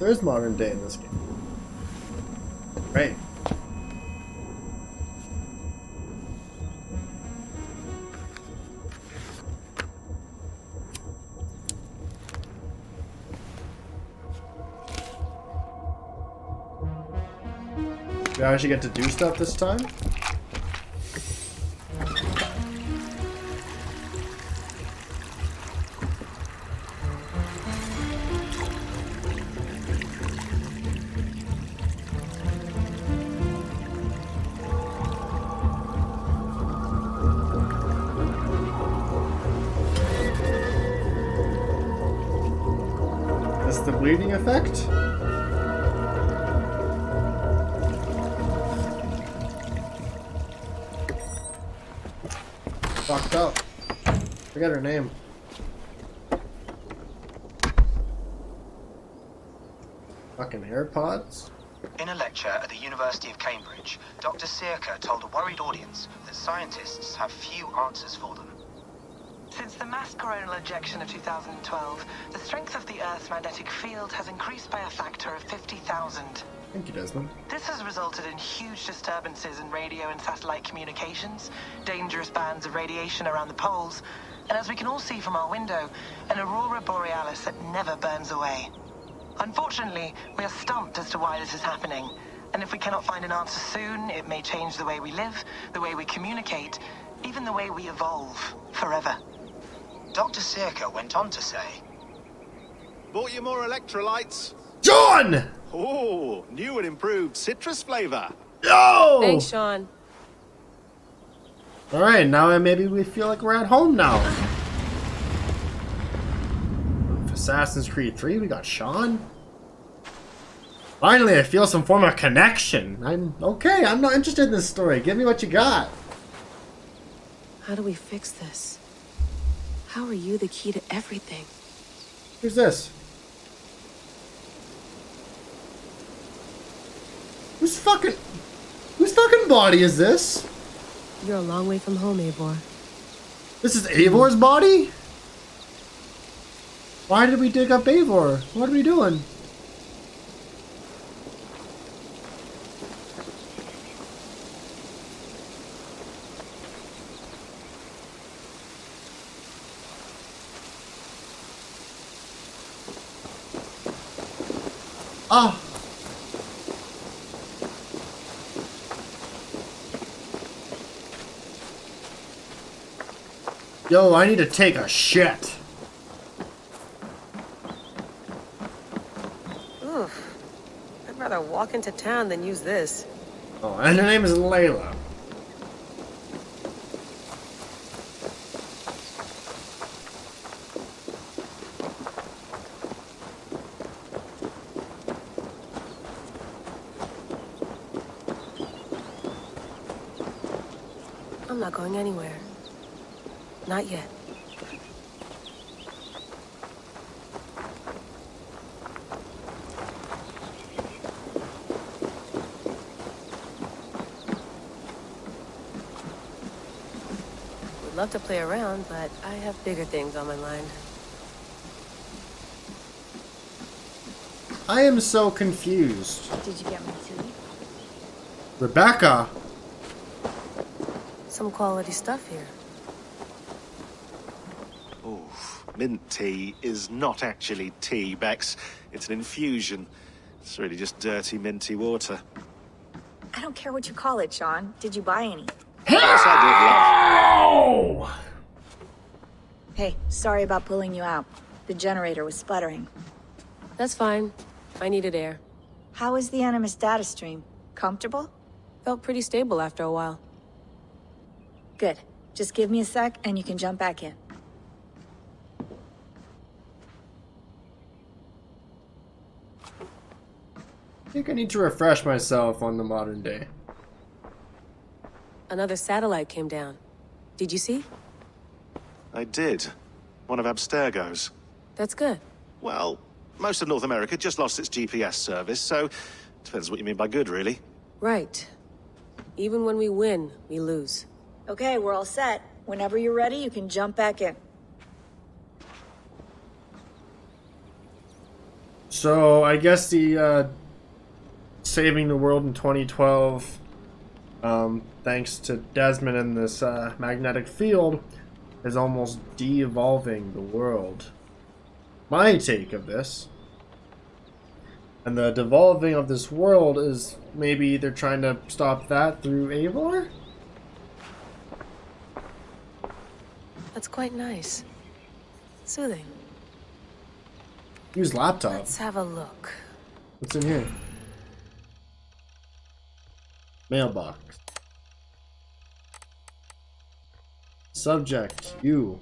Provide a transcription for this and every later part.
There is modern day in this game. Right. Do I actually get to do stuff this time? That's the bleeding effect? Fucked up. Forget her name. Fucking AirPods? In a lecture at the University of Cambridge, Dr. Sirka told a worried audience that scientists have few answers for them. Since the mass coronal ejection of 2012, the strength of the Earth's magnetic field has increased by a factor of 50,000. Thank you, Desmond. This has resulted in huge disturbances in radio and satellite communications, dangerous bands of radiation around the poles, and as we can all see from our window, an aurora borealis that never burns away. Unfortunately, we are stumped as to why this is happening, and if we cannot find an answer soon, it may change the way we live, the way we communicate, even the way we evolve, forever. Dr. Sirka went on to say, Bought you more electrolytes? John! Oh, new and improved citrus flavor. Yo! Thanks, Sean. Alright, now maybe we feel like we're at home now. Assassin's Creed 3, we got Sean. Finally, I feel some form of connection. I'm okay, I'm not interested in this story. Give me what you got. How do we fix this? How are you the key to everything? Who's this? Whose fucking body is this? You're a long way from home, Eivor. This is Eivor's body? Why did we dig up Eivor? What are we doing? Ah. Yo, I need to take a shit. Oof. I'd rather walk into town than use this. Oh, and her name is Layla. I'm not going anywhere. Not yet. Would love to play around, but I have bigger things on my mind. I am so confused. Did you get my tea? Rebecca? Some quality stuff here. Oof, mint tea is not actually tea, Bex. It's an infusion. It's really just dirty, minty water. I don't care what you call it, Sean. Did you buy any? Yes, I did, love. Hey, sorry about pulling you out. The generator was sputtering. That's fine. I needed air. How is the Animus data stream? Comfortable? Felt pretty stable after a while. Good. Just give me a sec and you can jump back in. I think I need to refresh myself on the modern day. Another satellite came down. Did you see? I did. One of Abstergo's. That's good. Well, most of North America just lost its GPS service, so depends what you mean by good, really. Right. Even when we win, we lose. Okay, we're all set. Whenever you're ready, you can jump back in. So I guess the saving the world in 2012, thanks to Desmond and this magnetic field, is almost de-evolving the world. My take of this, and the devolving of this world, is maybe they're trying to stop that through Eivor? That's quite nice. Soothing. Use laptop. Let's have a look. What's in here? Mailbox. Subject, you.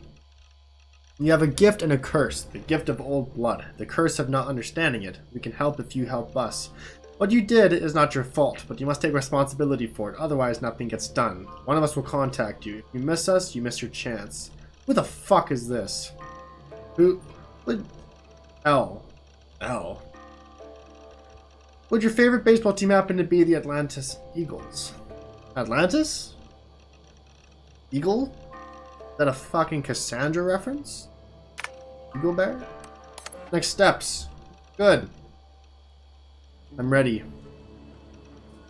You have a gift and a curse. The gift of old blood. The curse of not understanding it. We can help if you help us. What you did is not your fault, but you must take responsibility for it, otherwise nothing gets done. One of us will contact you. If you miss us, you miss your chance. Who the fuck is this? Who? What? L. Would your favorite baseball team happen to be the Atlantis Eagles? Atlantis? Eagle? Is that a fucking Cassandra reference? Eagle Bear? Next steps. Good. I'm ready.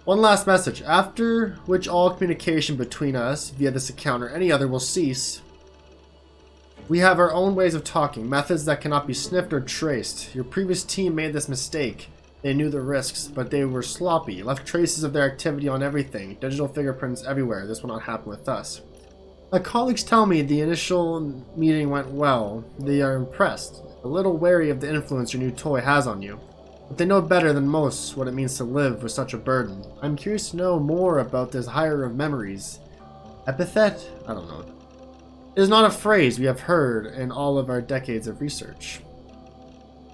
One last message, after which all communication between us via this account or any other will cease. We have our own ways of talking, methods that cannot be sniffed or traced. Your previous team made this mistake. They knew the risks, but they were sloppy, left traces of their activity on everything, digital fingerprints everywhere. This will not happen with us. My colleagues tell me the initial meeting went well. They are impressed, a little wary of the influence your new toy has on you. But they know better than most what it means to live with such a burden. I'm curious to know more about this hire of memories. Epithet? I don't know. It is not a phrase we have heard in all of our decades of research.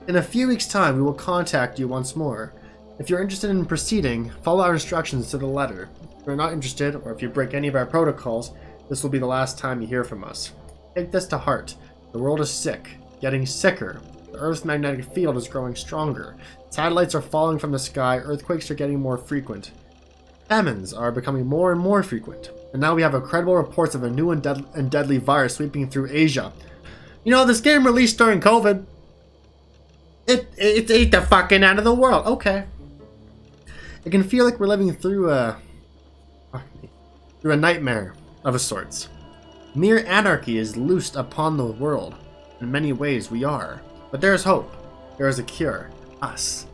In a few weeks' time, we will contact you once more. If you're interested in proceeding, follow our instructions to the letter. If you're not interested, or if you break any of our protocols, this will be the last time you hear from us. Take this to heart. The world is sick, getting sicker. The Earth's magnetic field is growing stronger. Satellites are falling from the sky, earthquakes are getting more frequent. Famines are becoming more and more frequent. And now we have credible reports of a new and deadly virus sweeping through Asia. You know, this game released during COVID. It ate the fucking out of the world. Okay. It can feel like we're living through a nightmare of a sorts. Mere anarchy is loosed upon the world. In many ways we are. But there is hope. There is a cure. Us.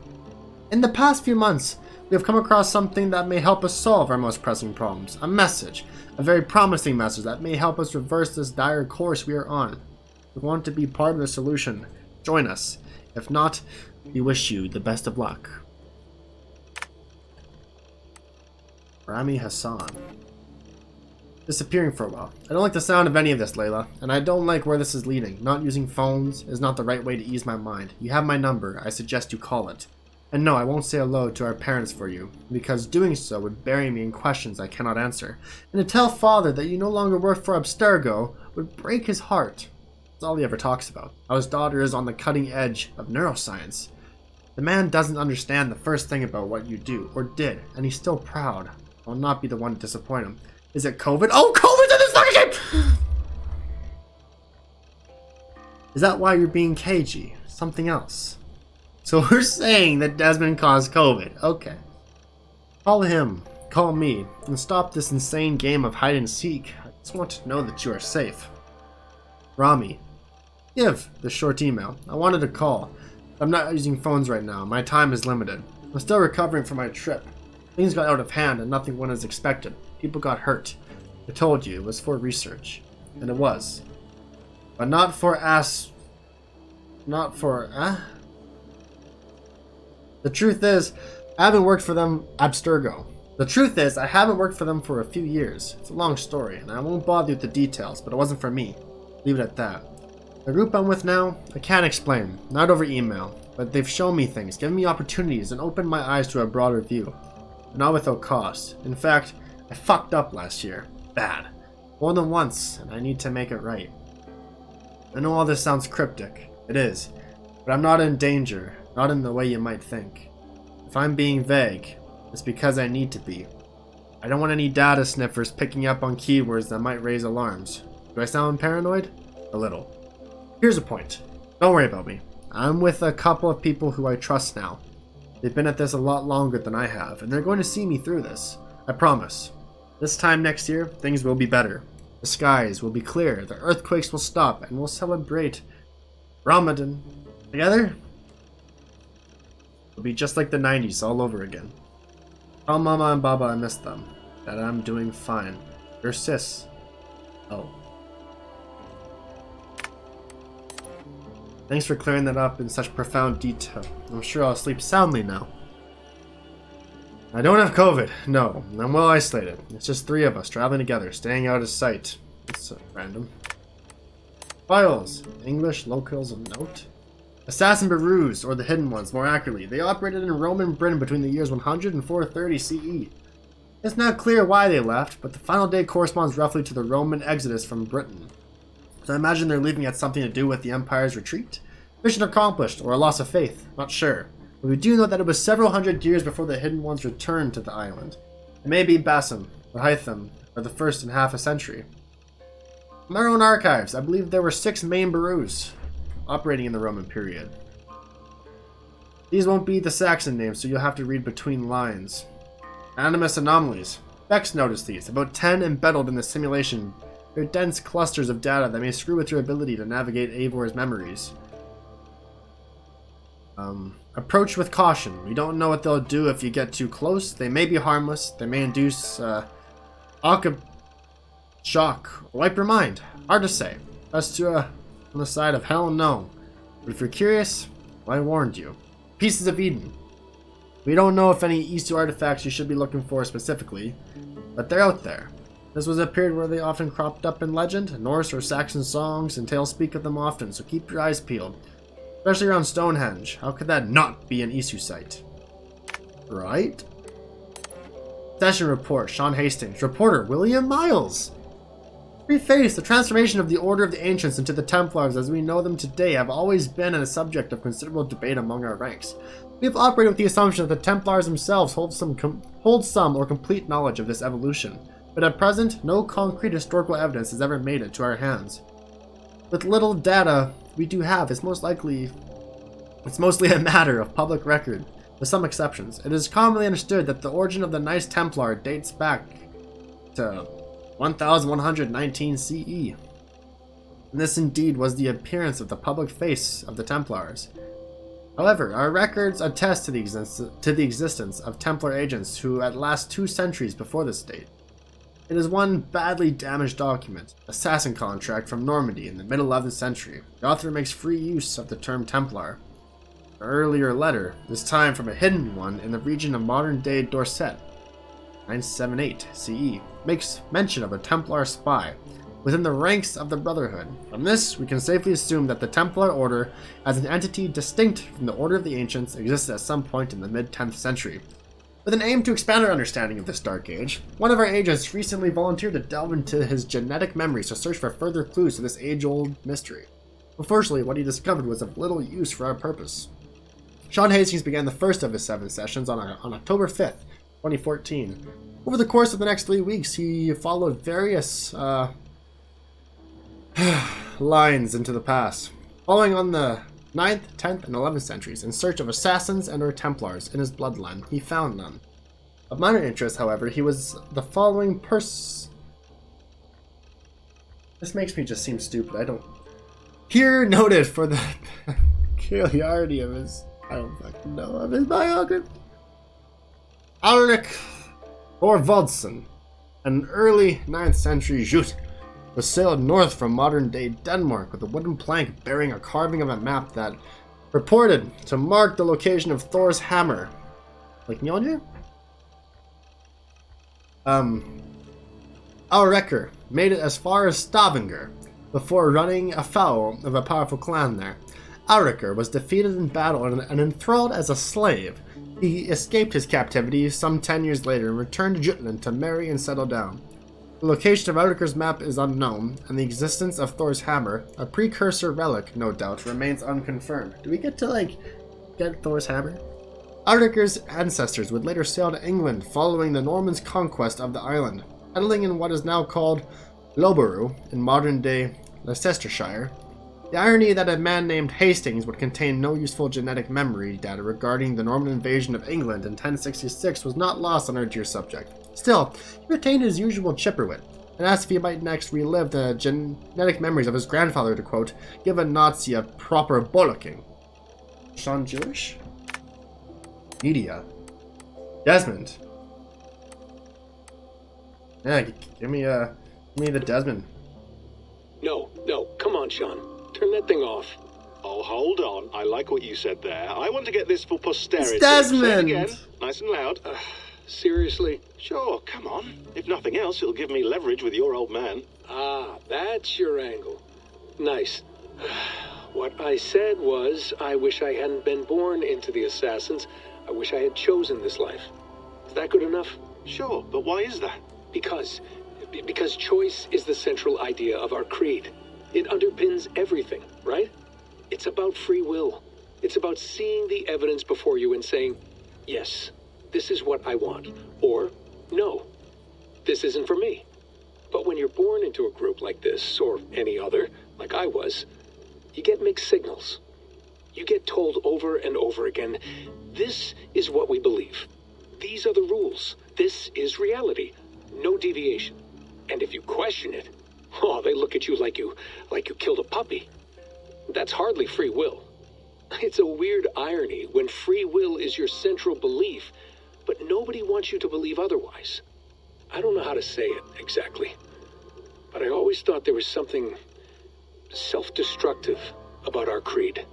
In the past few months, we have come across something that may help us solve our most pressing problems. A message. A very promising message that may help us reverse this dire course we are on. If you want to be part of the solution, join us. If not, we wish you the best of luck. Rami Hassan. Disappearing for a while. I don't like the sound of any of this, Layla, and I don't like where this is leading. Not using phones is not the right way to ease my mind. You have my number. I suggest you call it. And no, I won't say hello to our parents for you, because doing so would bury me in questions I cannot answer. And to tell father that you no longer work for Abstergo would break his heart. That's all he ever talks about. How his daughter is on the cutting edge of neuroscience. The man doesn't understand the first thing about what you do, or did, and he's still proud. I'll not be the one to disappoint him. Is it COVID? Oh, COVID's in this fucking game! Is that why you're being cagey? Something else. So we're saying that Desmond caused COVID. Okay. Call him. Call me. And stop this insane game of hide and seek. I just want to know that you are safe. Rami. Give the short email. I wanted to call. I'm not using phones right now. My time is limited. I'm still recovering from my trip. Things got out of hand and nothing went as expected. People got hurt. I told you it was for research. And it was. But not for The truth is, I haven't worked for them, Abstergo. The truth is, I haven't worked for them for a few years. It's a long story, and I won't bother you with the details, but it wasn't for me. Leave it at that. The group I'm with now, I can't explain. Not over email. But they've shown me things, given me opportunities, and opened my eyes to a broader view. But not without cost. In fact, I fucked up last year. Bad. More than once, and I need to make it right. I know all this sounds cryptic. It is. But I'm not in danger. Not in the way you might think. If I'm being vague, it's because I need to be. I don't want any data sniffers picking up on keywords that might raise alarms. Do I sound paranoid? A little. Here's a point. Don't worry about me. I'm with a couple of people who I trust now. They've been at this a lot longer than I have, and they're going to see me through this. I promise. This time next year, things will be better. The skies will be clear, the earthquakes will stop, and we'll celebrate Ramadan together. It'll be just like the 90s all over again. Tell Mama and Baba I miss them, that I'm doing fine. Your sis. Oh. Thanks for clearing that up in such profound detail. I'm sure I'll sleep soundly now. I don't have COVID. No, I'm well isolated. It's just 3 of us traveling together, staying out of sight. It's random. Files. English locals of note. Assassin Barus, or the Hidden Ones, more accurately. They operated in Roman Britain between the years 100 and 430 CE. It's not clear why they left, but the final day corresponds roughly to the Roman exodus from Britain. So I imagine their leaving had something to do with the Empire's retreat. Mission accomplished, or a loss of faith. Not sure. But we do know that it was several hundred years before the Hidden Ones returned to the island. It may be Basim, or Hytham, or the first in half a century. From our own archives, I believe there were 6 main Barus operating in the Roman period. These won't be the Saxon names, so you'll have to read between lines. Animus anomalies. Bex noticed these, about 10 embedded in the simulation. They're dense clusters of data that may screw with your ability to navigate Eivor's memories. Approach with caution. We don't know what they'll do if you get too close. They may be harmless. They may induce shock or wipe your mind. Hard to say. Best to on the side of hell no. But if you're curious, well, I warned you. Pieces of Eden. We don't know if any Isu artifacts you should be looking for specifically, but they're out there. This was a period where they often cropped up in legend. Norse or Saxon songs and tales speak of them often, so keep your eyes peeled. Especially around Stonehenge. How could that not be an Isu site? Right? Session report, Sean Hastings. Reporter, William Miles. Preface, the transformation of the Order of the Ancients into the Templars as we know them today have always been a subject of considerable debate among our ranks. We have operated with the assumption that the Templars themselves hold some or complete knowledge of this evolution, but at present, no concrete historical evidence has ever made it to our hands. With little data we do have, it's mostly a matter of public record, with some exceptions. It is commonly understood that the origin of the Knights Templar dates back to 1119 CE. And this indeed was the appearance of the public face of the Templars. However, our records attest to the existence of Templar agents who at last 2 centuries before this date. It is one badly damaged document, assassin contract from Normandy in the mid-11th century. The author makes free use of the term Templar. An earlier letter, this time from a hidden one in the region of modern-day Dorset, 978 CE, makes mention of a Templar spy within the ranks of the Brotherhood. From this, we can safely assume that the Templar Order, as an entity distinct from the Order of the Ancients, existed at some point in the mid-10th century. With an aim to expand our understanding of this dark age, one of our agents recently volunteered to delve into his genetic memories to search for further clues to this age-old mystery. Unfortunately, what he discovered was of little use for our purpose. Sean Hastings began the first of his 7 sessions on October 5th, 2014. Over the course of the next 3 weeks, he followed various lines into the past, following on the 9th, 10th, and 11th centuries in search of assassins and or Templars in his bloodline. He found none. Of minor interest, however, he was the following person. This makes me just seem stupid. I don't. Here noted for the peculiarity of his. I don't fucking know of his biography. Ulrich Thorvaldsen, an early 9th century Jute, was sailed north from modern-day Denmark with a wooden plank bearing a carving of a map that purported to mark the location of Thor's hammer. Like Mjolnir? Ulrichur made it as far as Stavanger before running afoul of a powerful clan there. Ulrichur was defeated in battle and enthralled as a slave. He escaped his captivity some 10 years later and returned to Jutland to marry and settle down. The location of Ulrichur's map is unknown, and the existence of Thor's hammer, a precursor relic, no doubt, remains unconfirmed. Do we get to, get Thor's hammer? Ulrichur's ancestors would later sail to England following the Normans' conquest of the island, settling in what is now called Loughborough in modern-day Leicestershire. The irony that a man named Hastings would contain no useful genetic memory data regarding the Norman invasion of England in 1066 was not lost on our dear subject. Still, he retained his usual chipper wit, and asked if he might next relive the genetic memories of his grandfather to, quote, give a Nazi a proper bollocking. Sean Jewish? Media. Desmond. Yeah, give me the Desmond. No, come on, Sean. Turn that thing off. Oh, hold on. I like what you said there. I want to get this for posterity. It's Desmond! Say it again, nice and loud. Seriously? Sure, come on. If nothing else, it'll give me leverage with your old man. Ah, that's your angle. Nice. What I said was, I wish I hadn't been born into the Assassins. I wish I had chosen this life. Is that good enough? Sure, but why is that? Because choice is the central idea of our creed. It underpins everything, right? It's about free will. It's about seeing the evidence before you and saying, yes, this is what I want, or no, this isn't for me. But when you're born into a group like this, or any other, like I was, you get mixed signals. You get told over and over again, this is what we believe. These are the rules. This is reality. No deviation. And if you question it, oh, they look at you like you killed a puppy. That's hardly free will. It's a weird irony when free will is your central belief, but nobody wants you to believe otherwise. I don't know how to say it exactly, but I always thought there was something self-destructive about our creed.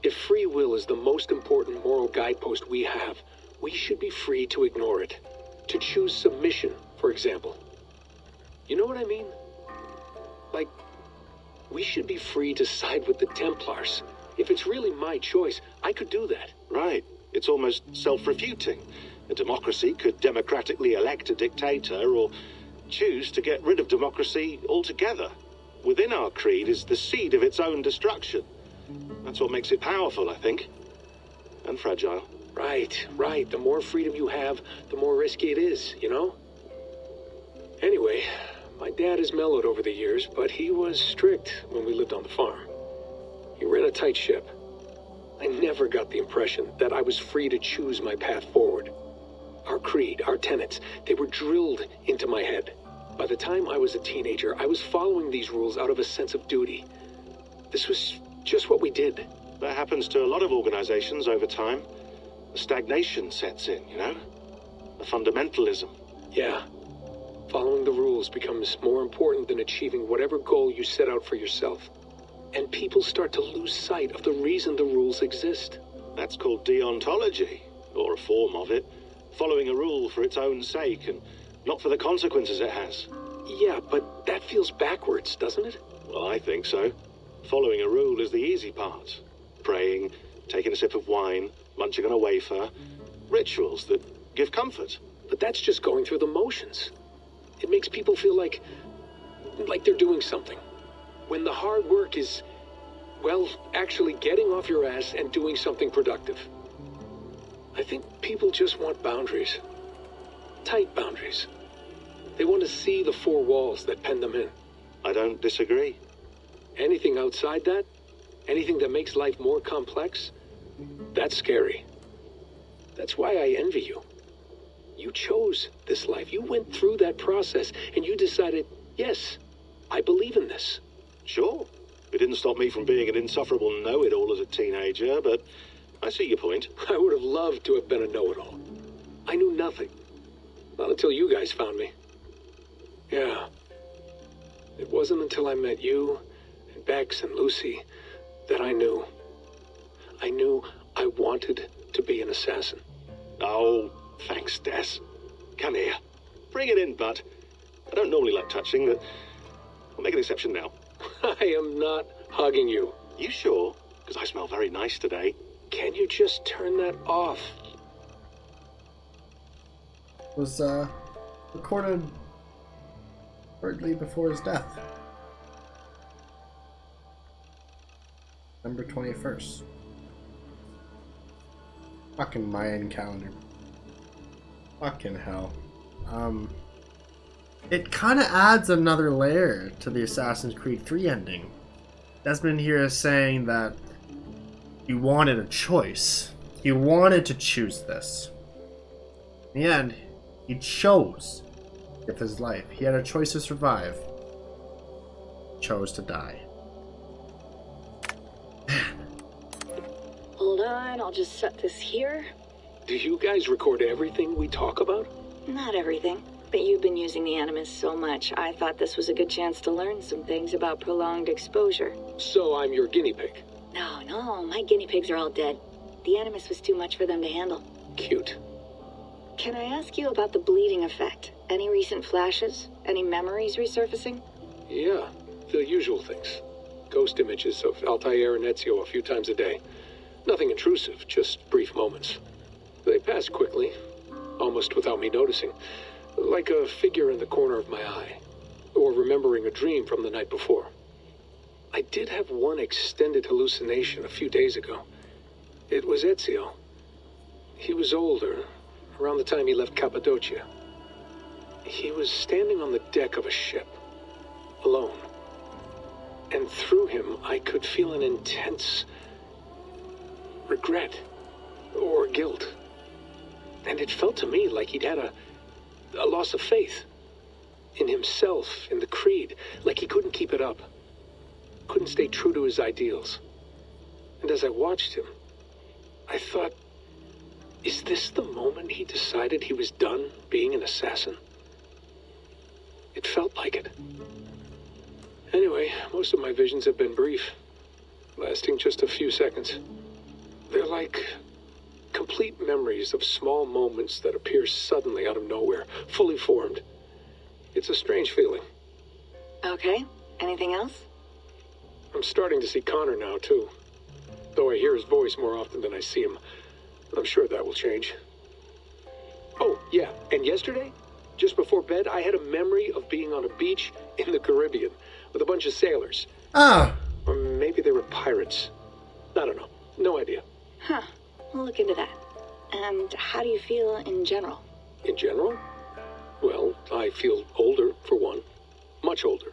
If free will is the most important moral guidepost we have, we should be free to ignore it. To choose submission, for example. You know what I mean? Like, we should be free to side with the Templars. If it's really my choice, I could do that. Right. It's almost self-refuting. A democracy could democratically elect a dictator or choose to get rid of democracy altogether. Within our creed is the seed of its own destruction. That's what makes it powerful, I think. And fragile. Right. The more freedom you have, the more risky it is, you know? Anyway, my dad has mellowed over the years, but he was strict when we lived on the farm. He ran a tight ship. I never got the impression that I was free to choose my path forward. Our creed, our tenets, they were drilled into my head. By the time I was a teenager, I was following these rules out of a sense of duty. This was just what we did. That happens to a lot of organizations over time. The stagnation sets in, you know? The fundamentalism. Yeah. Following the rules becomes more important than achieving whatever goal you set out for yourself. And people start to lose sight of the reason the rules exist. That's called deontology, or a form of it. Following a rule for its own sake and not for the consequences it has. Yeah, but that feels backwards, doesn't it? Well, I think so. Following a rule is the easy part. Praying, taking a sip of wine, munching on a wafer. Rituals that give comfort. But that's just going through the motions. It makes people feel like they're doing something. When the hard work is, well, actually getting off your ass and doing something productive. I think people just want boundaries. Tight boundaries. They want to see the four walls that pen them in. I don't disagree. Anything outside that, anything that makes life more complex, that's scary. That's why I envy you. You chose this life. You went through that process and you decided, yes, I believe in this. Sure. It didn't stop me from being an insufferable know-it-all as a teenager, but I see your point. I would have loved to have been a know-it-all. I knew nothing. Not until you guys found me. Yeah. It wasn't until I met you and Bex and Lucy that I knew. I knew I wanted to be an assassin. Oh, thanks, Des. Come here. Bring it in, bud. I don't normally like touching, but I'll make an exception now. I am not hugging you. You sure? Because I smell very nice today. Can you just turn that off? Was recorded shortly before his death. November 21st. Fucking Mayan calendar. Fucking hell. It kind of adds another layer to the Assassin's Creed 3 ending. Desmond here is saying that he wanted a choice. He wanted to choose this. In the end, he chose to give his life. He had a choice to survive. He chose to die. Hold on, I'll just set this here. Do you guys record everything we talk about? Not everything, but you've been using the animus so much, I thought this was a good chance to learn some things about prolonged exposure. So I'm your guinea pig. No, my guinea pigs are all dead. The animus was too much for them to handle. Cute. Can I ask you about the bleeding effect? Any recent flashes? Any memories resurfacing? Yeah, the usual things. Ghost images of Altair and Ezio a few times a day. Nothing intrusive, just brief moments. They pass quickly, almost without me noticing. Like a figure in the corner of my eye. Or remembering a dream from the night before. I did have one extended hallucination a few days ago. It was Ezio. He was older, around the time he left Cappadocia. He was standing on the deck of a ship, alone. And through him, I could feel an intense regret or guilt. And it felt to me like he'd had a loss of faith in himself, in the creed, like he couldn't keep it up, couldn't stay true to his ideals. And as I watched him, I thought, is this the moment he decided he was done being an assassin? It felt like it. Anyway, most of my visions have been brief, lasting just a few seconds. They're like complete memories of small moments that appear suddenly out of nowhere, fully formed. It's a strange feeling. Okay, anything else? I'm starting to see Connor now, too. Though I hear his voice more often than I see him. I'm sure that will change. Oh, yeah, and yesterday, just before bed, I had a memory of being on a beach in the Caribbean with a bunch of sailors. Ah! Or maybe they were pirates. I don't know. No idea. Huh, we'll look into that. And how do you feel in general? In general? Well, I feel older, for one. Much older.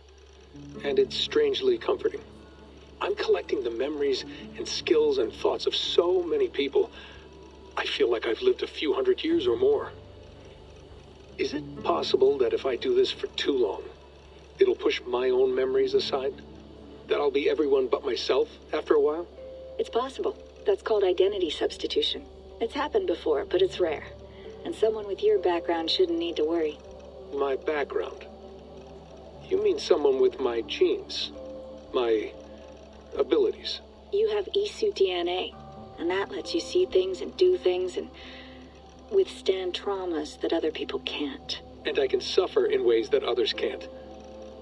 And it's strangely comforting. I'm collecting the memories and skills and thoughts of so many people. I feel like I've lived a few hundred years or more. Is it possible that if I do this for too long, it'll push my own memories aside? That I'll be everyone but myself after a while? It's possible. That's called identity substitution. It's happened before, but it's rare. And someone with your background shouldn't need to worry. My background? You mean someone with my genes? My abilities? You have Isu DNA, and that lets you see things and do things and withstand traumas that other people can't. And I can suffer in ways that others can't.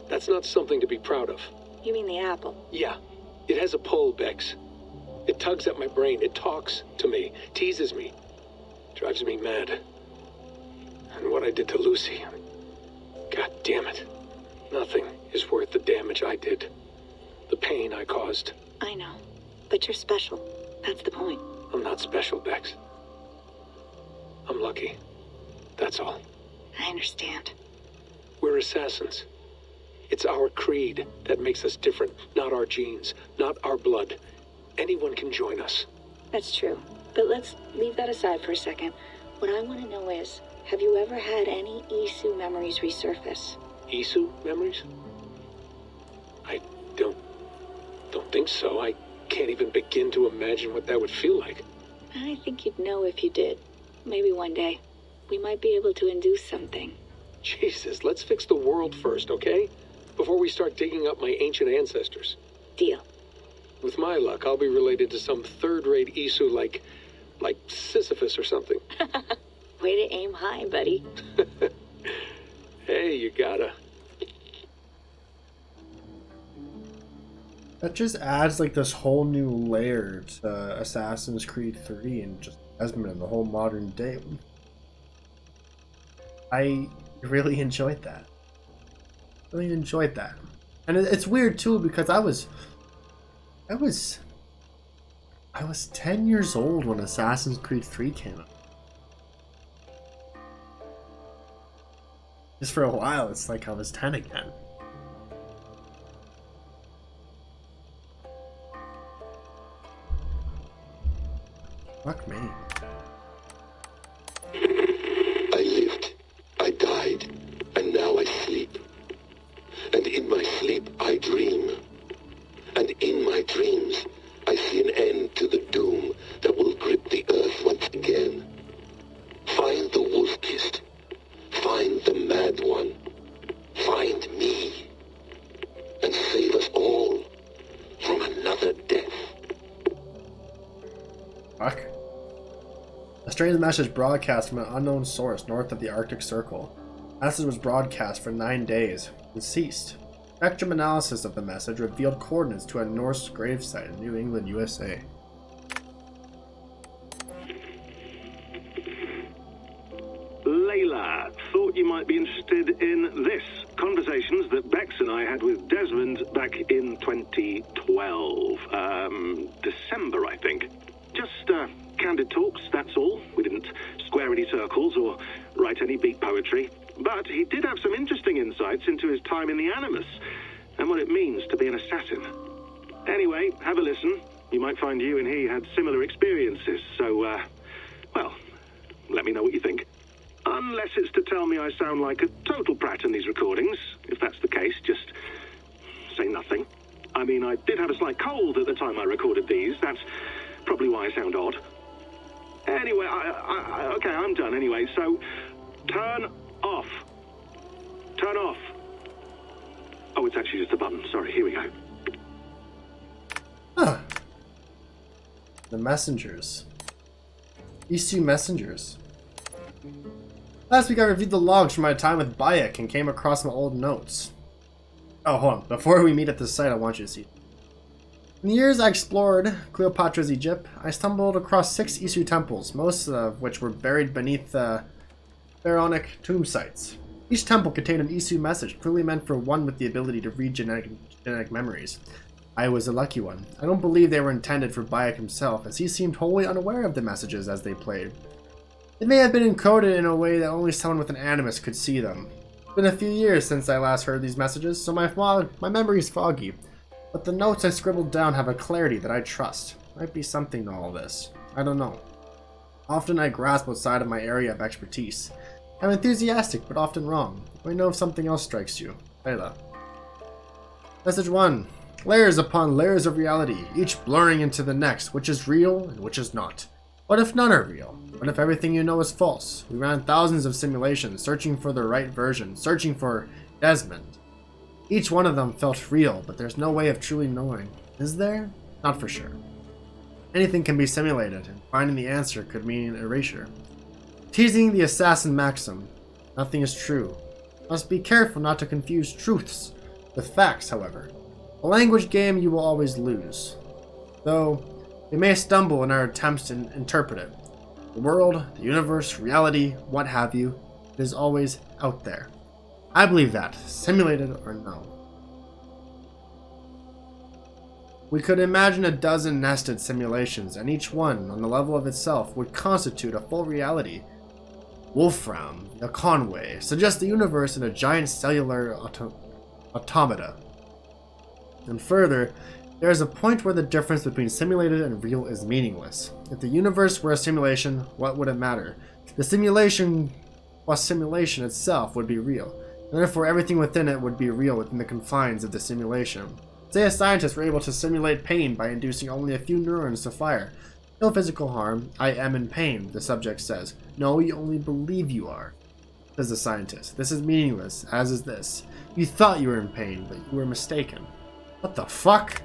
That's not something to be proud of. You mean the apple? Yeah. It has a pull, Bex. It tugs at my brain. It talks to me. Teases me. Drives me mad. And what I did to Lucy... God damn it. Nothing is worth the damage I did. The pain I caused. I know. But you're special. That's the point. I'm not special, Bex. I'm lucky. That's all. I understand. We're assassins. It's our creed that makes us different, not our genes, not our blood. Anyone can join us. That's true. But let's leave that aside for a second. What I want to know is, have you ever had any Isu memories resurface? Isu memories? I don't think so. I can't even begin to imagine what that would feel like. I think you'd know if you did. Maybe one day. We might be able to induce something. Jesus, let's fix the world first, okay? Before we start digging up my ancient ancestors. Deal. With my luck, I'll be related to some third-rate Isu like Sisyphus or something. Way to aim high, buddy. Hey, you gotta. That just adds like this whole new layer to Assassin's Creed 3 and just Desmond and the whole modern day. I really enjoyed that. Really enjoyed that. And it's weird too because I was 10 years old when Assassin's Creed 3 came out. Just for a while, it's like I was 10 again. Fuck me. I lived, I died, and now I sleep. And in my sleep I dream. And in my dreams I see an end to the doom that will grip the earth once again. Find the wolf-kissed. Find the mad one. Find me. And save us all from another death. Fuck. A strange message broadcast from an unknown source north of the Arctic Circle. The message was broadcast for 9 days and ceased. Spectrum analysis of the message revealed coordinates to a Norse gravesite in New England, USA. Layla, thought you might be interested in this. Conversations that Bex and I had with Desmond back in 2012. December, I think. Just, candid talks, that's all. We didn't square any circles or write any beat poetry. But he did have some interesting insights into his time in the Animus and what it means to be an assassin. Anyway, have a listen. You might find you and he had similar experiences, so, well, let me know what you think. Unless it's to tell me I sound like a total prat in these recordings. If that's the case, just say nothing. I mean, I did have a slight cold at the time I recorded these. That's probably why I sound odd. Anyway, okay, I'm done anyway, so turn off. Turn off. Oh, it's actually just a button. Sorry, here we go. Huh. The messengers. Isu messengers. Last week I reviewed the logs from my time with Bayek and came across some old notes. Oh, hold on. Before we meet at this site, I want you to see. In the years I explored Cleopatra's Egypt, I stumbled across 6 Isu temples, most of which were buried beneath pharaonic tomb sites. Each temple contained an Isu message, clearly meant for one with the ability to read genetic memories. I was a lucky one. I don't believe they were intended for Bayek himself, as he seemed wholly unaware of the messages as they played. It may have been encoded in a way that only someone with an animus could see them. It's been a few years since I last heard these messages, so my memory is foggy. But the notes I scribbled down have a clarity that I trust. Might be something to all this. I don't know. Often I grasp outside of my area of expertise. I'm enthusiastic, but often wrong. I know if something else strikes you. Layla. Message 1. Layers upon layers of reality, each blurring into the next, which is real and which is not. What if none are real? What if everything you know is false? We ran thousands of simulations, searching for the right version, searching for Desmond. Each one of them felt real, but there's no way of truly knowing. Is there? Not for sure. Anything can be simulated, and finding the answer could mean erasure. Teasing the assassin maxim. Nothing is true. Must be careful not to confuse truths with facts, however. A language game you will always lose. Though, we may stumble in our attempts to interpret it. The world, the universe, reality, what have you, it is always out there. I believe that, simulated or no. We could imagine a dozen nested simulations, and each one, on the level of itself, would constitute a full reality. Wolfram, a Conway, suggest the universe in a giant cellular automata. And further, there is a point where the difference between simulated and real is meaningless. If the universe were a simulation, what would it matter? The simulation plus simulation itself would be real, and therefore everything within it would be real within the confines of the simulation. Say a scientist were able to simulate pain by inducing only a few neurons to fire. No physical harm. I am in pain, the subject says. No, you only believe you are, says the scientist. This is meaningless, as is this. You thought you were in pain, but you were mistaken. What the fuck?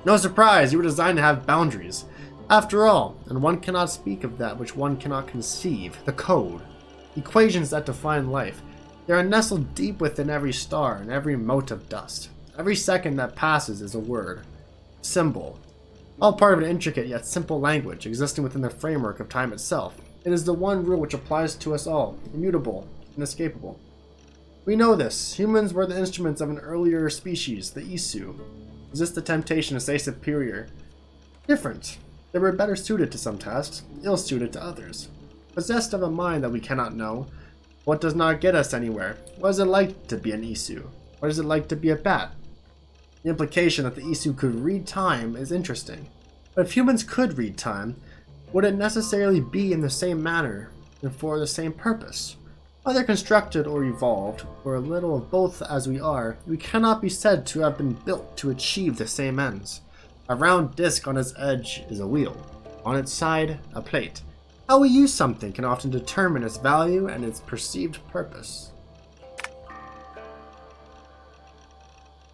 No surprise, you were designed to have boundaries. After all, and one cannot speak of that which one cannot conceive, the code. Equations that define life. They are nestled deep within every star and every mote of dust. Every second that passes is a word. Symbol. All part of an intricate yet simple language existing within the framework of time itself. It is the one rule which applies to us all, immutable, inescapable. We know this. Humans were the instruments of an earlier species, the Isu. Resist the temptation to say superior. Different. They were better suited to some tasks, ill suited to others. Possessed of a mind that we cannot know. What does not get us anywhere? What is it like to be an Isu? What is it like to be a bat? The implication that the Isu could read time is interesting. But if humans could read time, would it necessarily be in the same manner and for the same purpose? Whether constructed or evolved, or a little of both as we are, we cannot be said to have been built to achieve the same ends. A round disc on its edge is a wheel, on its side, a plate. How we use something can often determine its value and its perceived purpose.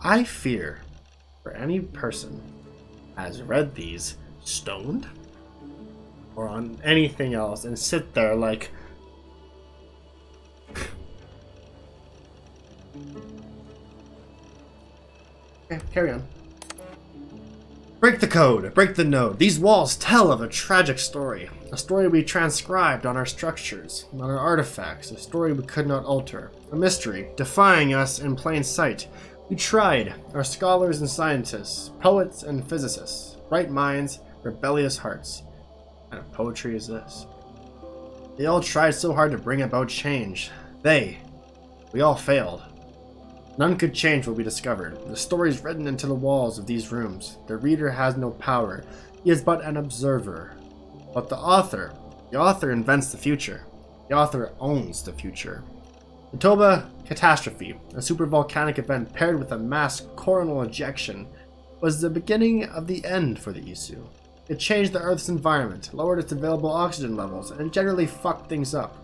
I fear for any person has read these stoned or on anything else and sit there like okay, carry on. Break the code, break the node. These walls tell of a tragic story. A story we transcribed on our structures, on our artifacts, a story we could not alter. A mystery, defying us in plain sight. We tried, our scholars and scientists, poets and physicists, bright minds, rebellious hearts. What kind of poetry is this? They all tried so hard to bring about change. We all failed. None could change what we discovered. The stories written into the walls of these rooms. The reader has no power. He is but an observer. But the author invents the future. The author owns the future. The Toba catastrophe, a supervolcanic event paired with a mass coronal ejection, was the beginning of the end for the Isu. It changed the Earth's environment, lowered its available oxygen levels, and generally fucked things up.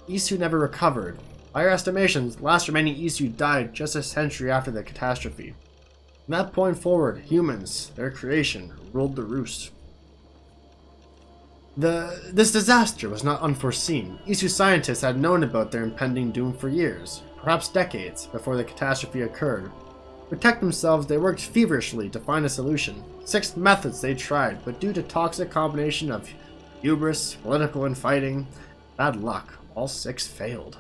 Isu never recovered. By our estimations, the last remaining Isu died just a century after the catastrophe. From that point forward, humans, their creation, ruled the roost. This disaster was not unforeseen. Isu scientists had known about their impending doom for years, perhaps decades, before the catastrophe occurred. To protect themselves, they worked feverishly to find a solution. 6 methods they tried, but due to toxic combination of hubris, political infighting, bad luck, all 6 failed.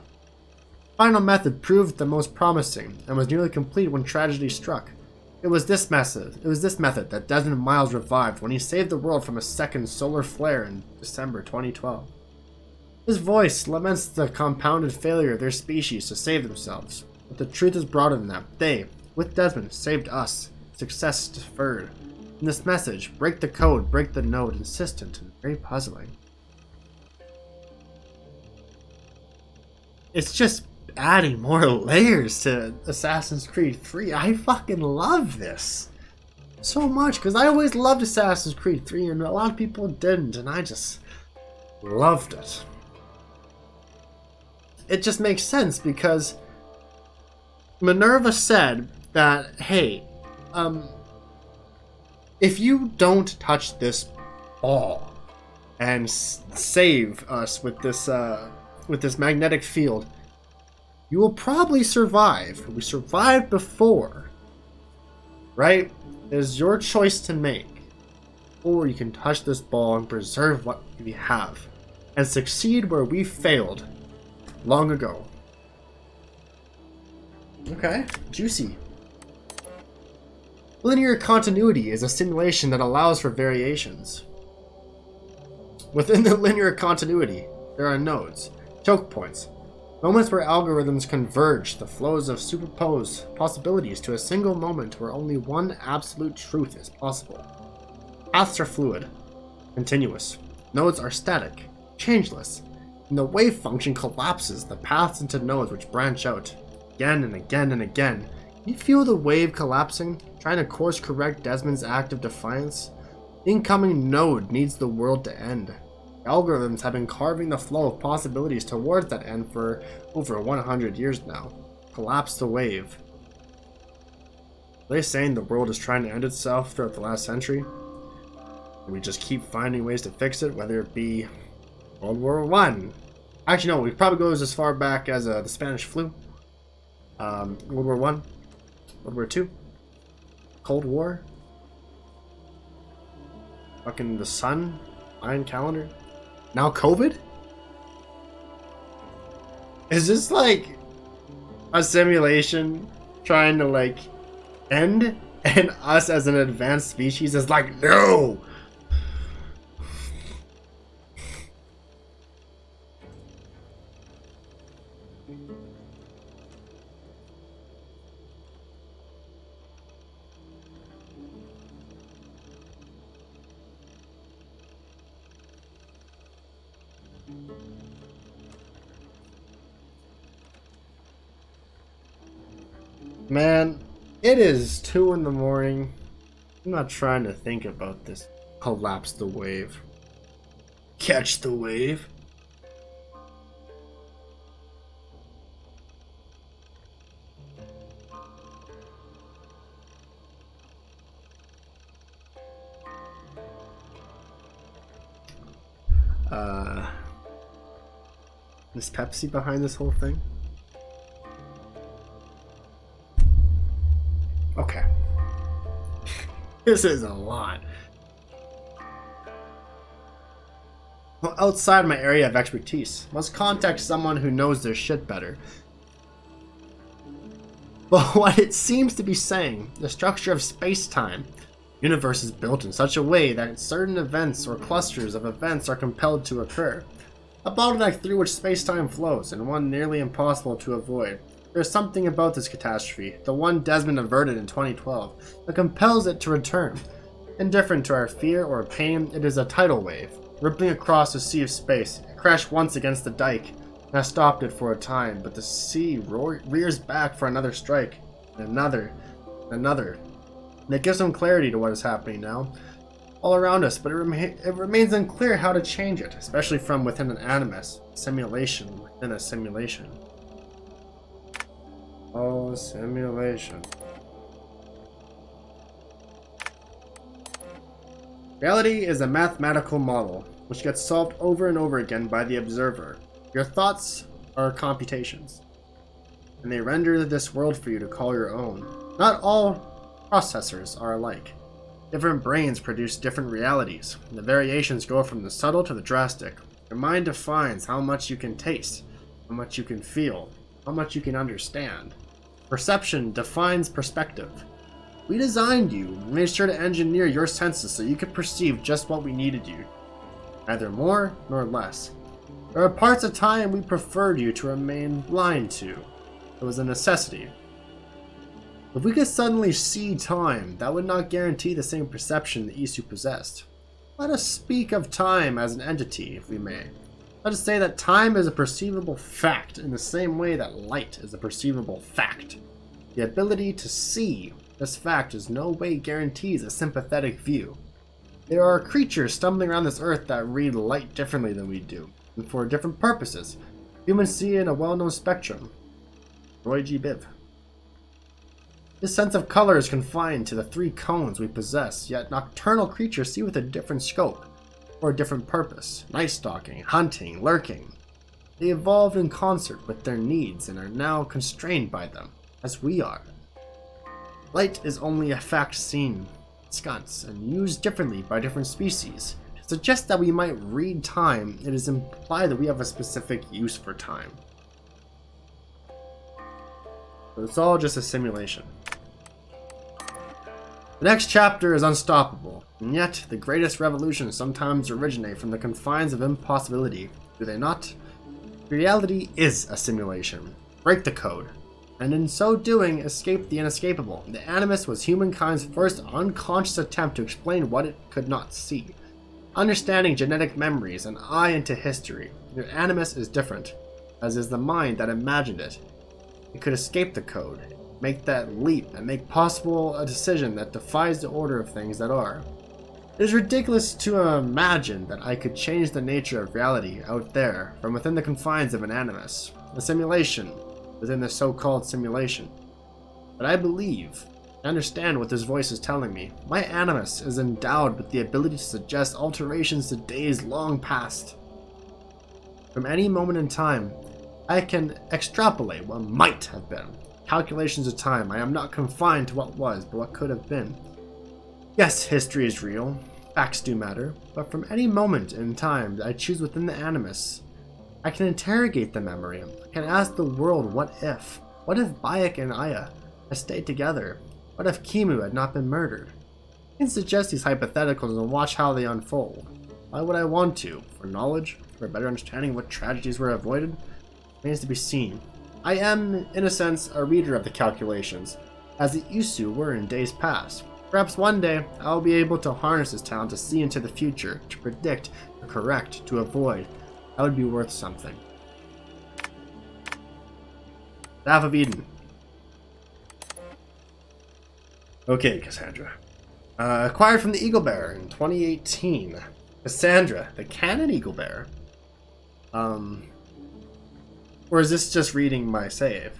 The final method proved the most promising, and was nearly complete when tragedy struck. It was this method that Desmond Miles revived when he saved the world from a second solar flare in December 2012. His voice laments the compounded failure of their species to save themselves, but the truth is broader than that. They, with Desmond, saved us. Success deferred. In this message, break the code, break the node, insistent and very puzzling. It's just adding more layers to Assassin's Creed 3. I fucking love this so much because I always loved Assassin's Creed 3 and a lot of people didn't, and I just loved it. It just makes sense because Minerva said that, hey, if you don't touch this ball and save us with this magnetic field, you will probably survive. We survived before, right? It is your choice to make. Or you can touch this ball and preserve what we have and succeed where we failed long ago. Okay, juicy. Linear continuity is a simulation that allows for variations. Within the linear continuity, there are nodes, choke points, moments where algorithms converge, the flows of superposed possibilities to a single moment where only one absolute truth is possible. Paths are fluid, continuous. Nodes are static, changeless. When the wave function collapses, the paths into nodes which branch out, again and again and again. Can you feel the wave collapsing, trying to course correct Desmond's act of defiance? The incoming node needs the world to end. Algorithms have been carving the flow of possibilities towards that end for over 100 years now. Collapse the wave. Are they saying the world is trying to end itself throughout the last century? And we just keep finding ways to fix it, whether it be World War I. Actually, no, it probably goes as far back as the Spanish flu. World War I. World War II. Cold War. Fucking the sun. Mayan calendar. Now COVID? Is this like a simulation trying to like end, and us as an advanced species is like, no! Man, it is 2 in the morning. I'm not trying to think about this. Collapse the wave. Catch the wave. Is Pepsi behind this whole thing? Okay. This is a lot. Well, outside my area of expertise, must contact someone who knows their shit better. But what it seems to be saying, the structure of space-time. Universe is built in such a way that certain events or clusters of events are compelled to occur. A bottleneck through which space-time flows, and one nearly impossible to avoid. There is something about this catastrophe, the one Desmond averted in 2012, that compels it to return. Indifferent to our fear or pain, it is a tidal wave, rippling across the sea of space. It crashed once against the dike, and has stopped it for a time, but the sea rears back for another strike, and another, and another. And it gives some clarity to what is happening now, all around us, but it remains unclear how to change it, especially from within an animus, simulation within a simulation. Oh, simulation. Reality is a mathematical model, which gets solved over and over again by the observer. Your thoughts are computations, and they render this world for you to call your own. Not all processors are alike. Different brains produce different realities, and the variations go from the subtle to the drastic. Your mind defines how much you can taste, how much you can feel, how much you can understand. Perception defines perspective. We designed you and made sure to engineer your senses so you could perceive just what we needed you. Neither more nor less. There are parts of time we preferred you to remain blind to. It was a necessity. If we could suddenly see time, that would not guarantee the same perception that Isu possessed. Let us speak of time as an entity, if we may. Let us say that time is a perceivable fact in the same way that light is a perceivable fact. The ability to see this fact is no way guarantees a sympathetic view. There are creatures stumbling around this earth that read light differently than we do, and for different purposes. Humans see in a well-known spectrum. Roy G. Biv. This sense of color is confined to the 3 cones we possess, yet nocturnal creatures see with a different scope, for a different purpose. Night stalking, hunting, lurking. They evolved in concert with their needs and are now constrained by them, as we are. Light is only a fact seen, askance, and used differently by different species. To suggest that we might read time, it is implied that we have a specific use for time. But it's all just a simulation. The next chapter is unstoppable, and yet the greatest revolutions sometimes originate from the confines of impossibility, do they not? Reality is a simulation. Break the code, and in so doing, escape the inescapable. The animus was humankind's first unconscious attempt to explain what it could not see. Understanding genetic memories, an eye into history. Your animus is different, as is the mind that imagined it. It could escape the code, make that leap, and make possible a decision that defies the order of things that are. It is ridiculous to imagine that I could change the nature of reality out there from within the confines of an animus, a simulation within the so-called simulation. But I believe, I understand what this voice is telling me. My animus is endowed with the ability to suggest alterations to days long past. From any moment in time, I can extrapolate what might have been. Calculations of time. I am not confined to what was, but what could have been. Yes, history is real. Facts do matter. But from any moment in time that I choose within the animus, I can interrogate the memory. I can ask the world, what if? What if Bayek and Aya had stayed together? What if Kimu had not been murdered? I can suggest these hypotheticals and watch how they unfold. Why would I want to? For knowledge? For a better understanding of what tragedies were avoided? Remains to be seen. I am, in a sense, a reader of the calculations, as the Isu were in days past. Perhaps one day, I will be able to harness this talent to see into the future, to predict, to correct, to avoid. That would be worth something. Staff of Eden. Okay, Cassandra. Acquired from the Eagle Bearer in 2018. Cassandra, the canon Eagle Bearer. Or is this just reading my save?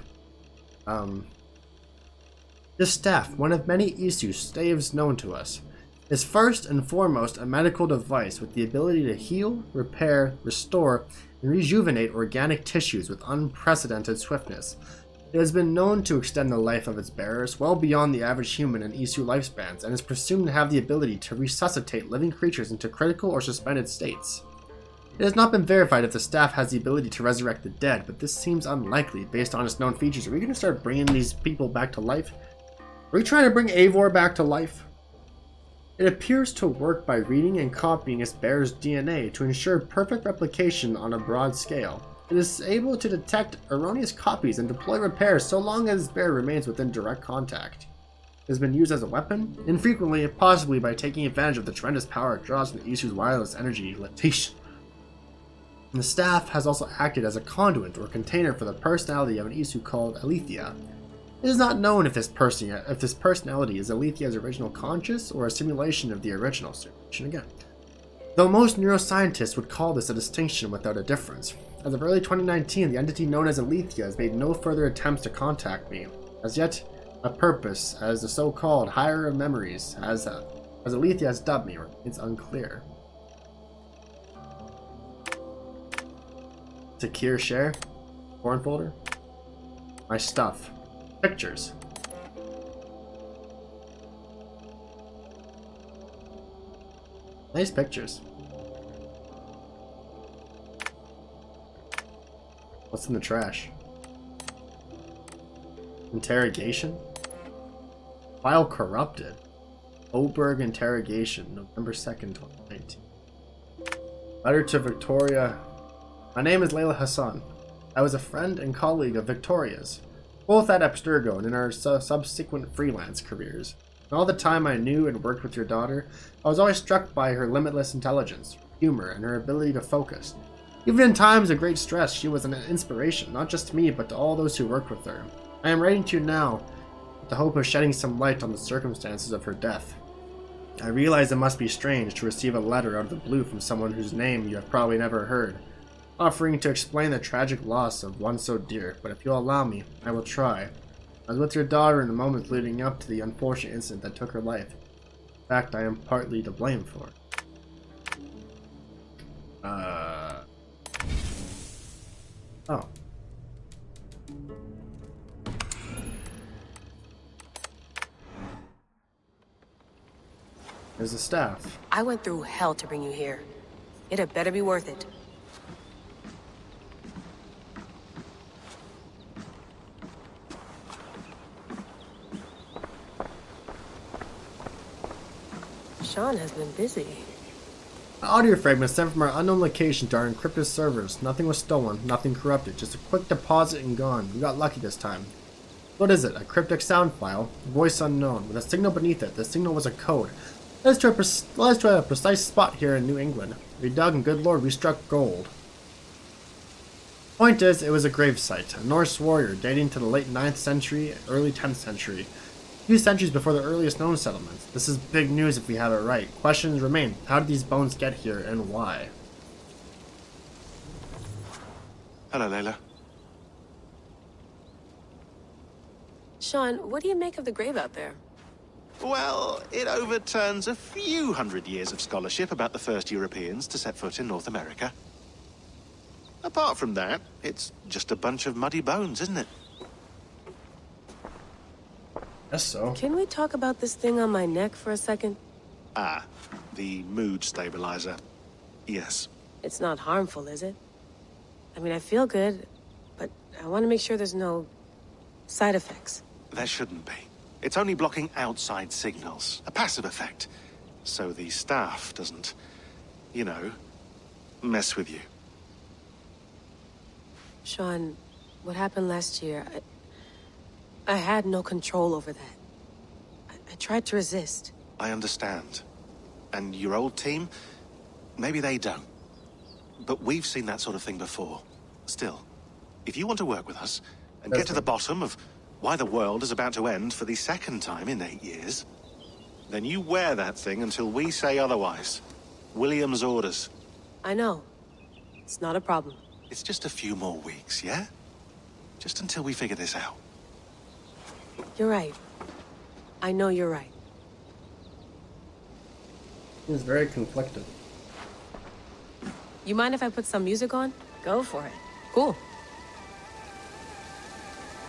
This staff, one of many Isu staves known to us, is first and foremost a medical device with the ability to heal, repair, restore, and rejuvenate organic tissues with unprecedented swiftness. It has been known to extend the life of its bearers well beyond the average human and Isu lifespans, and is presumed to have the ability to resuscitate living creatures into critical or suspended states. It has not been verified if the staff has the ability to resurrect the dead, but this seems unlikely based on its known features. Are we going to start bringing these people back to life? Are we trying to bring Eivor back to life? It appears to work by reading and copying its bearer's DNA to ensure perfect replication on a broad scale. It is able to detect erroneous copies and deploy repairs so long as its bearer remains within direct contact. It has been used as a weapon, infrequently, possibly by taking advantage of the tremendous power it draws from the Isu's wireless energy levitation. The staff has also acted as a conduit or container for the personality of an Isu called Alethea. It is not known if this personality is Alethea's original conscious or a simulation of the original simulation again. Though most neuroscientists would call this a distinction without a difference. As of early 2019, the entity known as Aletheia has made no further attempts to contact me. As yet, a purpose, as the so-called higher of memories, as Aletheia has dubbed me, remains unclear. Secure share? Foreign folder? My stuff. Pictures. Nice pictures. What's in the trash? Interrogation? File corrupted. Oberg interrogation, November 2nd, 2019. Letter to Victoria. My name is Layla Hassan. I was a friend and colleague of Victoria's, both at Abstergo and in our subsequent freelance careers. And all the time I knew and worked with your daughter, I was always struck by her limitless intelligence, humor, and her ability to focus. Even in times of great stress, she was an inspiration, not just to me, but to all those who worked with her. I am writing to you now with the hope of shedding some light on the circumstances of her death. I realize it must be strange to receive a letter out of the blue from someone whose name you have probably never heard, offering to explain the tragic loss of one so dear, but if you'll allow me, I will try. I was with your daughter in the moments leading up to the unfortunate incident that took her life. In fact, I am partly to blame for it. Oh. There's the staff. I went through hell to bring you here. It had better be worth it. Sean has been busy. An audio fragment sent from our unknown location to our encrypted servers. Nothing was stolen, nothing corrupted, just a quick deposit and gone. We got lucky this time. What is it? A cryptic sound file? Voice unknown. With a signal beneath it. The signal was a code. Led us to a precise spot here in New England. We dug and good lord, we struck gold. Point is, it was a grave site. A Norse warrior dating to the late 9th century, early 10th century. A few centuries before the earliest known settlements. This is big news if we have it right. Questions remain. How did these bones get here and why? Hello, Layla. Sean, what do you make of the grave out there? Well, it overturns a few hundred years of scholarship about the first Europeans to set foot in North America. Apart from that, it's just a bunch of muddy bones, isn't it? Guess so. Can we talk about this thing on my neck for a second? Ah, the mood stabilizer. Yes. It's not harmful, is it? I mean, I feel good, but I want to make sure there's no side effects. There shouldn't be. It's only blocking outside signals, a passive effect, so the staff doesn't, you know, mess with you. Sean, what happened last year, I had no control over that. I tried to resist. I understand. And your old team, maybe they don't. But we've seen that sort of thing before. Still, if you want to work with us and get to the bottom of why the world is about to end for the second time in 8 years, then you wear that thing until we say otherwise. William's orders. I know. It's not a problem. It's just a few more weeks, yeah? Just until we figure this out. You're right. I know you're right. He's very conflicted. You mind if I put some music on? Go for it. Cool.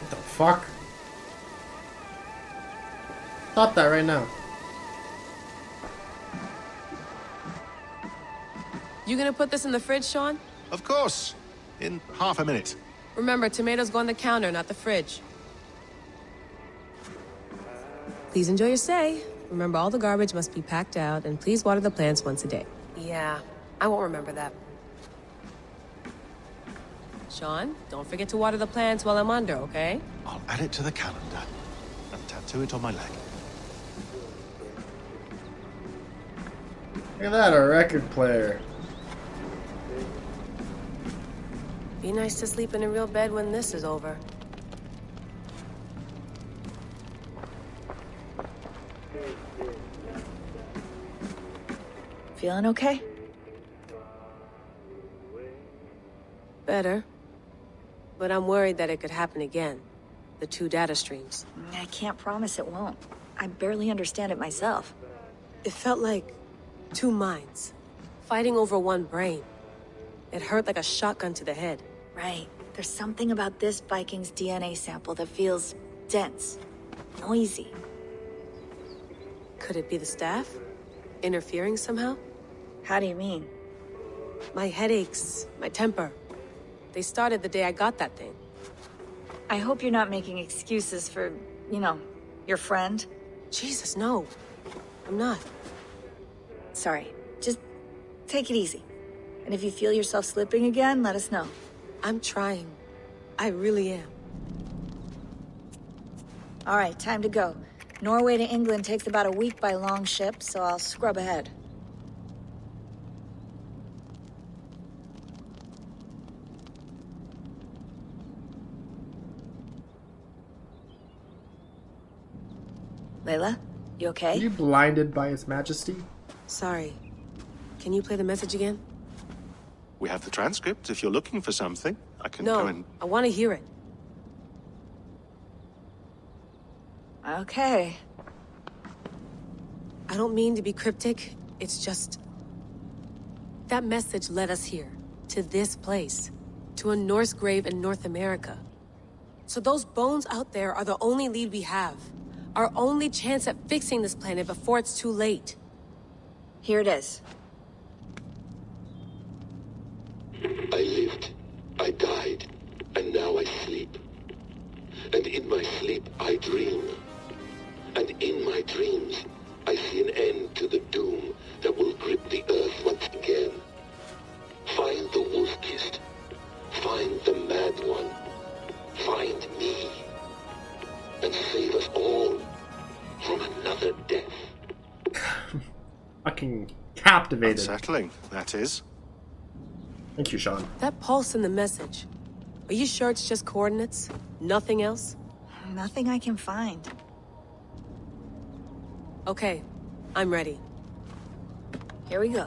What the fuck? Stop that right now. You gonna put this in the fridge, Sean? Of course. In half a minute. Remember, tomatoes go on the counter, not the fridge. Please enjoy your stay. Remember, all the garbage must be packed out, and please water the plants once a day. Yeah, I won't remember that. Sean, don't forget to water the plants while I'm under, okay? I'll add it to the calendar and tattoo it on my leg. Look at that, a record player. Be nice to sleep in a real bed when this is over. Feeling okay? Better. But I'm worried that it could happen again. The 2 data streams. I can't promise it won't. I barely understand it myself. It felt like 2 minds, fighting over 1 brain. It hurt like a shotgun to the head. Right. There's something about this Viking's DNA sample that feels dense, noisy. Could it be the staff? Interfering somehow? How do you mean? My headaches, my temper. They started the day I got that thing. I hope you're not making excuses for, you know, your friend. Jesus, no. I'm not. Sorry. Just take it easy. And if you feel yourself slipping again, let us know. I'm trying. I really am. All right, time to go. Norway to England takes about a week by long ship, so I'll scrub ahead. Layla, you Are okay? you blinded by His Majesty? Sorry. Can you play the message again? We have the transcript if you're looking for something. I can go No, and... I want to hear it. Okay. I don't mean to be cryptic. It's just... that message led us here. To this place. To a Norse grave in North America. So those bones out there are the only lead we have. Our only chance at fixing this planet before it's too late. Here it is. I lived, I died, and now I sleep. And in my sleep I dream. And in my dreams I see an end to the doom that will grip the earth once again. Find the wolf-kissed. Find the mad one. Find me. And save us all from another death. Fucking captivated. Unsettling, that is. Thank you, Sean. That pulse in the message. Are you sure it's just coordinates? Nothing else? Nothing I can find. Okay, I'm ready. Here we go.